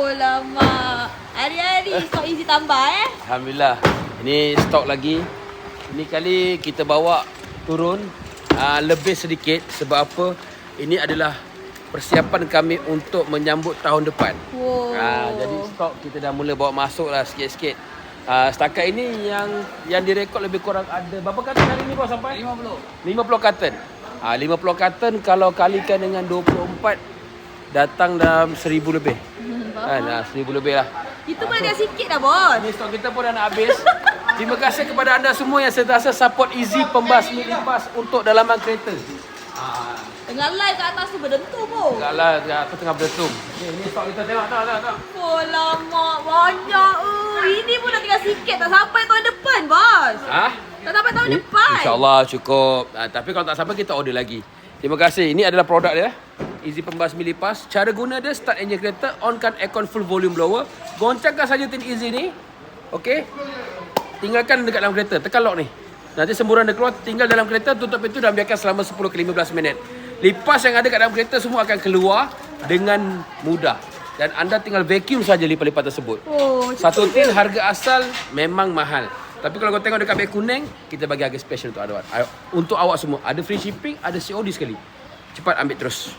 Oh lama. Hari-hari stok Easy tambah Alhamdulillah. Ini stok lagi. Ini kali kita bawa turun lebih sedikit. Sebab apa? Ini adalah persiapan kami untuk menyambut tahun depan. Wow. Jadi stok kita dah mula bawa masuk lah sikit-sikit. Setakat ini yang direkod lebih kurang ada berapa karton hari ni kau sampai? 50 karton. 50 karton kalau kalikan dengan 24 datang dalam 1000 lebih. Kan 1000 lebih lah. Itu pun ada sikit dah bos. Ini stok kita pun dah nak habis. Terima kasih kepada anda semua yang sentiasa support Easy pembasmi lipas untuk dalaman kereta. Tengah live kat atas tu berdentum pun. Enggak lah, aku tengah berdetum. Ni stok kita tengok tak. Oh lama banyak. Ini pun dah tinggal sikit tak sampai tahun depan bos. Tak sampai tahun depan. InsyaAllah cukup. Tapi kalau tak sampai kita order lagi. Terima kasih. Ini adalah produk dia. Easy pembasmi lipas. Cara guna dia, start enjin kereta, onkan aircon full volume blower. Goncangkan saja tin Easy ni. Okey. Tinggalkan dekat dalam kereta. Tekan lock ni. Nanti semburan dia keluar, tinggal dalam kereta, tutup pintu dan biarkan selama 10 ke 15 minit. Lipas yang ada kat dalam kereta semua akan keluar dengan mudah. Dan anda tinggal vacuum saja lipas-lipas tersebut. Satu tin harga asal memang mahal. Tapi kalau kau tengok dekat beg kuning, kita bagi harga special untuk awak semua. Ada free shipping, ada COD sekali. Cepat ambil terus.